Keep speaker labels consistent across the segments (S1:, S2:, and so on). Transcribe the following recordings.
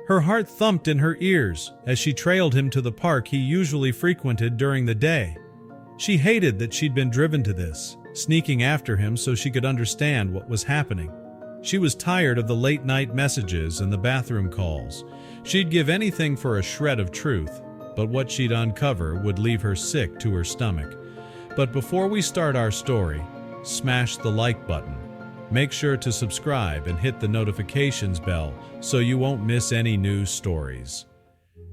S1: Her heart thumped in her ears as she trailed him to the park he usually frequented during the day. She hated that she'd been driven to this, sneaking after him so she could understand what was happening. She was tired of the late-night messages and the bathroom calls. She'd give anything for a shred of truth, but what she'd uncover would leave her sick to her stomach. But before we start our story, smash the like button. Make sure to subscribe and hit the notifications bell so you won't miss any new stories.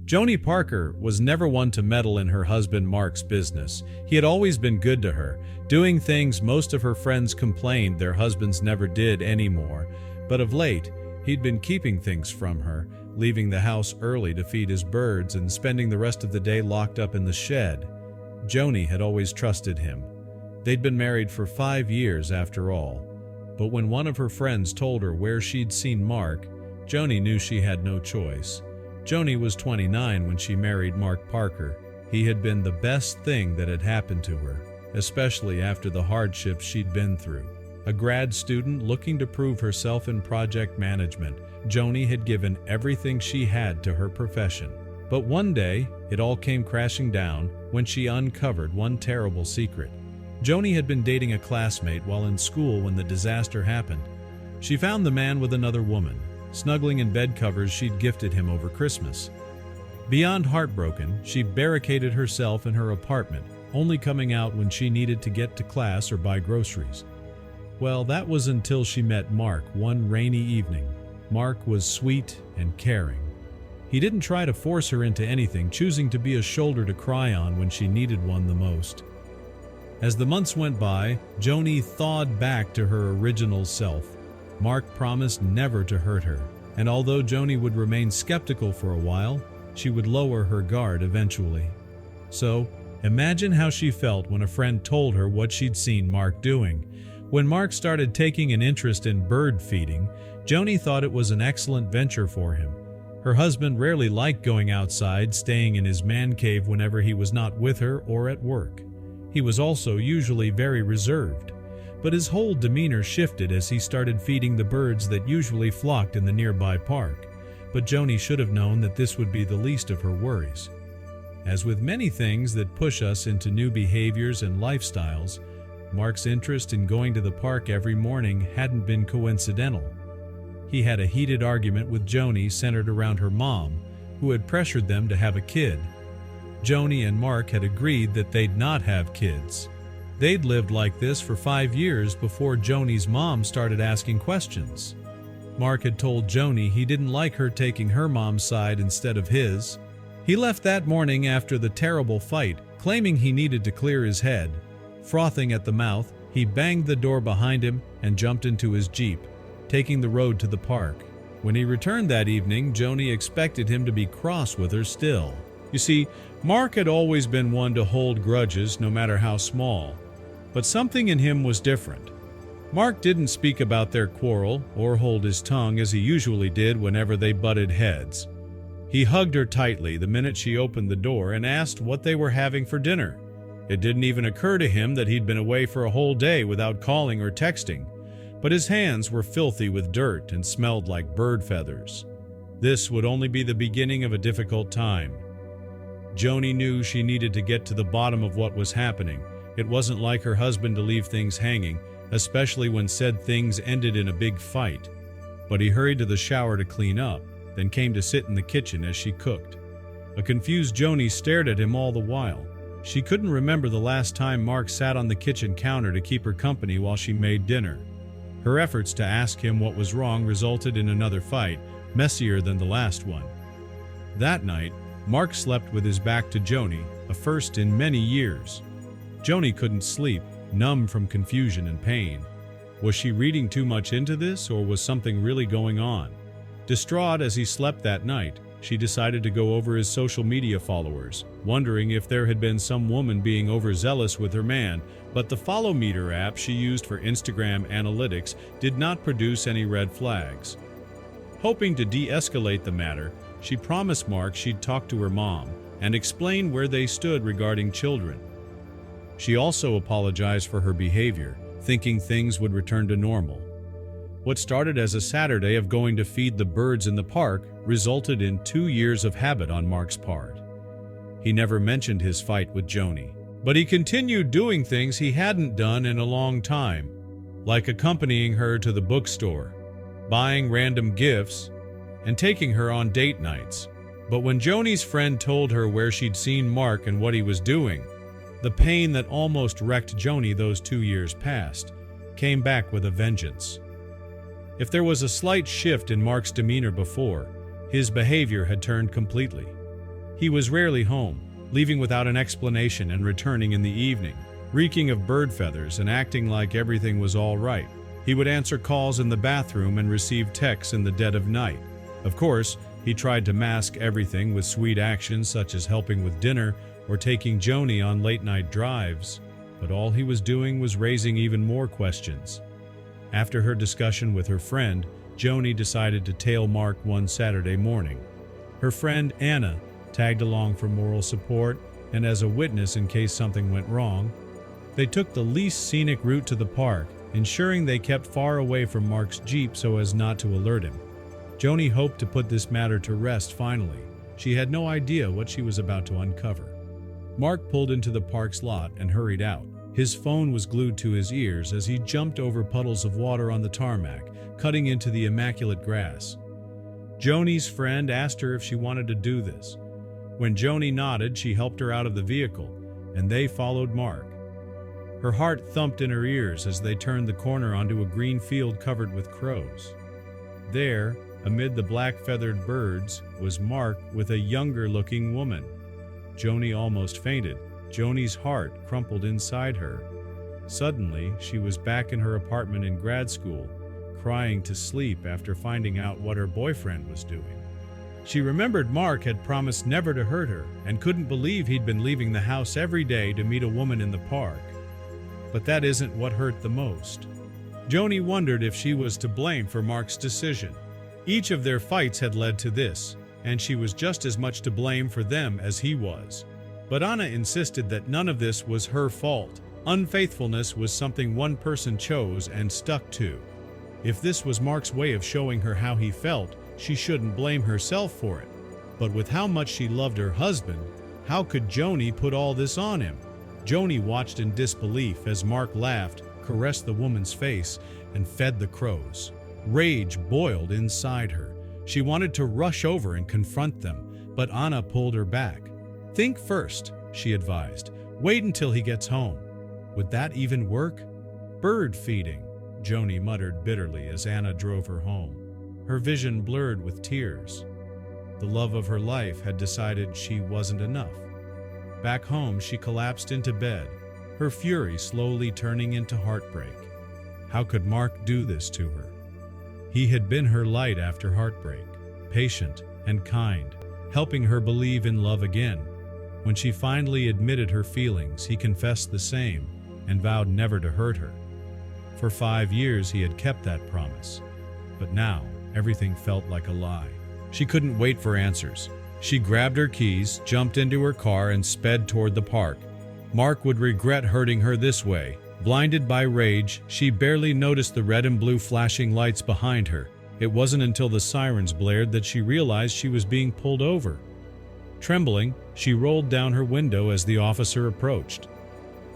S1: Joni Parker was never one to meddle in her husband Mark's business. He had always been good to her, doing things most of her friends complained their husbands never did anymore. But of late, he'd been keeping things from her, leaving the house early to feed his birds and spending the rest of the day locked up in the shed. Joni had always trusted him. They'd been married for 5 years after all. But when one of her friends told her where she'd seen Mark, Joni knew she had no choice. Joni was 29 when she married Mark Parker. He had been the best thing that had happened to her, especially after the hardships she'd been through. A grad student looking to prove herself in project management, Joni had given everything she had to her profession. But one day, it all came crashing down when she uncovered one terrible secret. Joni had been dating a classmate while in school when the disaster happened. She found the man with another woman, snuggling in bed covers she'd gifted him over Christmas. Beyond heartbroken, she barricaded herself in her apartment, only coming out when she needed to get to class or buy groceries. Well, that was until she met Mark one rainy evening. Mark was sweet and caring. He didn't try to force her into anything, choosing to be a shoulder to cry on when she needed one the most. As the months went by, Joni thawed back to her original self. Mark promised never to hurt her, and although Joni would remain skeptical for a while, she would lower her guard eventually. So, imagine how she felt when a friend told her what she'd seen Mark doing. When Mark started taking an interest in bird feeding, Joni thought it was an excellent venture for him. Her husband rarely liked going outside, staying in his man cave whenever he was not with her or at work. He was also usually very reserved, but his whole demeanor shifted as he started feeding the birds that usually flocked in the nearby park. But Joni should have known that this would be the least of her worries. As with many things that push us into new behaviors and lifestyles, Mark's interest in going to the park every morning hadn't been coincidental. He had a heated argument with Joni centered around her mom, who had pressured them to have a kid. Joni and Mark had agreed that they'd not have kids. They'd lived like this for 5 years before Joni's mom started asking questions. Mark had told Joni he didn't like her taking her mom's side instead of his. He left that morning after the terrible fight, claiming he needed to clear his head. Frothing at the mouth, he banged the door behind him and jumped into his Jeep, taking the road to the park. When he returned that evening, Joni expected him to be cross with her still. You see, Mark had always been one to hold grudges, no matter how small. But something in him was different. Mark didn't speak about their quarrel or hold his tongue as he usually did whenever they butted heads. He hugged her tightly the minute she opened the door and asked what they were having for dinner. It didn't even occur to him that he'd been away for a whole day without calling or texting, but his hands were filthy with dirt and smelled like bird feathers. This would only be the beginning of a difficult time. Joni knew she needed to get to the bottom of what was happening. It wasn't like her husband to leave things hanging, especially when said things ended in a big fight. But he hurried to the shower to clean up, then came to sit in the kitchen as she cooked. A confused Joni stared at him all the while. She couldn't remember the last time Mark sat on the kitchen counter to keep her company while she made dinner. Her efforts to ask him what was wrong resulted in another fight, messier than the last one. That night, Mark slept with his back to Joni, a first in many years. Joni couldn't sleep, numb from confusion and pain. Was she reading too much into this, or was something really going on? Distraught as he slept that night, she decided to go over his social media followers, wondering if there had been some woman being overzealous with her man, but the Follow Meter app she used for Instagram analytics did not produce any red flags. Hoping to de-escalate the matter, she promised Mark she'd talk to her mom and explain where they stood regarding children. She also apologized for her behavior, thinking things would return to normal. What started as a Saturday of going to feed the birds in the park resulted in 2 years of habit on Mark's part. He never mentioned his fight with Joni, but he continued doing things he hadn't done in a long time, like accompanying her to the bookstore, buying random gifts, and taking her on date nights. But when Joni's friend told her where she'd seen Mark and what he was doing, the pain that almost wrecked Joni those 2 years past came back with a vengeance. If there was a slight shift in Mark's demeanor before, his behavior had turned completely. He was rarely home, leaving without an explanation and returning in the evening, reeking of bird feathers and acting like everything was all right. He would answer calls in the bathroom and receive texts in the dead of night. Of course, he tried to mask everything with sweet actions such as helping with dinner or taking Joni on late-night drives, but all he was doing was raising even more questions. After her discussion with her friend, Joni decided to tail Mark one Saturday morning. Her friend, Anna, tagged along for moral support and as a witness in case something went wrong. They took the least scenic route to the park, ensuring they kept far away from Mark's Jeep so as not to alert him. Joni hoped to put this matter to rest finally. She had no idea what she was about to uncover. Mark pulled into the park's lot and hurried out. His phone was glued to his ears as he jumped over puddles of water on the tarmac, cutting into the immaculate grass. Joni's friend asked her if she wanted to do this. When Joni nodded, she helped her out of the vehicle, and they followed Mark. Her heart thumped in her ears as they turned the corner onto a green field covered with crows. There, amid the black-feathered birds, was Mark with a younger-looking woman. Joni almost fainted. Joni's heart crumpled inside her. Suddenly, she was back in her apartment in grad school, crying to sleep after finding out what her boyfriend was doing. She remembered Mark had promised never to hurt her and couldn't believe he'd been leaving the house every day to meet a woman in the park. But that isn't what hurt the most. Joni wondered if she was to blame for Mark's decision. Each of their fights had led to this, and she was just as much to blame for them as he was. But Anna insisted that none of this was her fault. Unfaithfulness was something one person chose and stuck to. If this was Mark's way of showing her how he felt, she shouldn't blame herself for it. But with how much she loved her husband, how could Joni put all this on him? Joni watched in disbelief as Mark laughed, caressed the woman's face, and fed the crows. Rage boiled inside her. She wanted to rush over and confront them, but Anna pulled her back. "Think first," she advised. "Wait until he gets home." Would that even work? "Bird feeding," Joni muttered bitterly as Anna drove her home. Her vision blurred with tears. The love of her life had decided she wasn't enough. Back home, she collapsed into bed, her fury slowly turning into heartbreak. How could Mark do this to her? He had been her light after heartbreak, patient and kind, helping her believe in love again. When she finally admitted her feelings, he confessed the same and vowed never to hurt her. For 5 years, he had kept that promise. But now, everything felt like a lie. She couldn't wait for answers. She grabbed her keys, jumped into her car, and sped toward the park. Mark would regret hurting her this way. Blinded by rage, she barely noticed the red and blue flashing lights behind her. It wasn't until the sirens blared that she realized she was being pulled over. Trembling, she rolled down her window as the officer approached.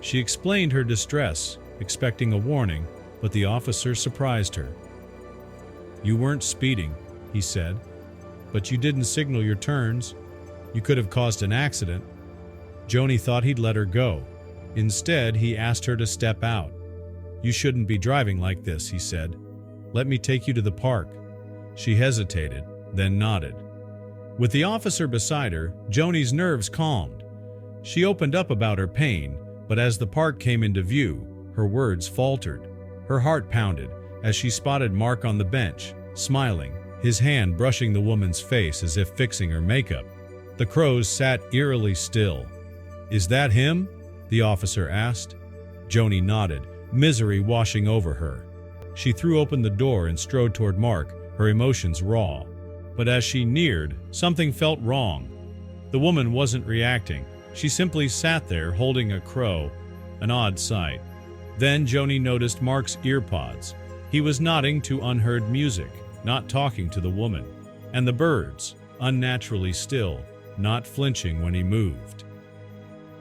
S1: She explained her distress, expecting a warning, but the officer surprised her. "You weren't speeding," he said, "but you didn't signal your turns. You could have caused an accident." Joni thought he'd let her go. Instead, he asked her to step out. "You shouldn't be driving like this," he said. "Let me take you to the park." She hesitated, then nodded. With the officer beside her, Joni's nerves calmed. She opened up about her pain, but as the park came into view, her words faltered. Her heart pounded as she spotted Mark on the bench, smiling, his hand brushing the woman's face as if fixing her makeup. The crows sat eerily still. "Is that him?" the officer asked. Joni nodded, misery washing over her. She threw open the door and strode toward Mark, her emotions raw. But as she neared, something felt wrong. The woman wasn't reacting. She simply sat there holding a crow, an odd sight. Then Joni noticed Mark's earpods. He was nodding to unheard music, not talking to the woman, and the birds, unnaturally still, not flinching when he moved.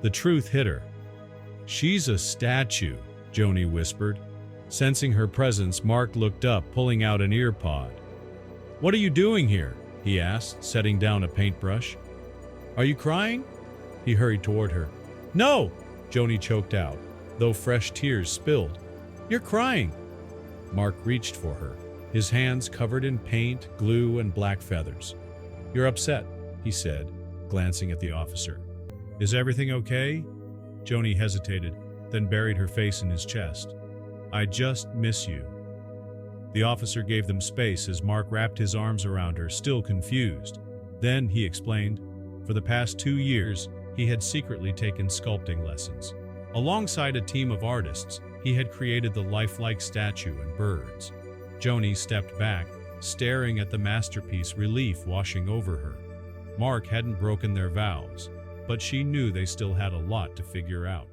S1: The truth hit her. "She's a statue," Joni whispered. Sensing her presence, Mark looked up, pulling out an ear pod. "What are you doing here?" he asked, setting down a paintbrush. "Are you crying?" He hurried toward her. "No!" Joni choked out, though fresh tears spilled. "You're crying!" Mark reached for her, his hands covered in paint, glue, and black feathers. "You're upset," he said, glancing at the officer. "Is everything okay?" Joni hesitated, then buried her face in his chest. "I just miss you." The officer gave them space as Mark wrapped his arms around her, still confused. Then, he explained, for the past 2 years, he had secretly taken sculpting lessons. Alongside a team of artists, he had created the lifelike statue and birds. Joni stepped back, staring at the masterpiece, relief washing over her. Mark hadn't broken their vows, but she knew they still had a lot to figure out.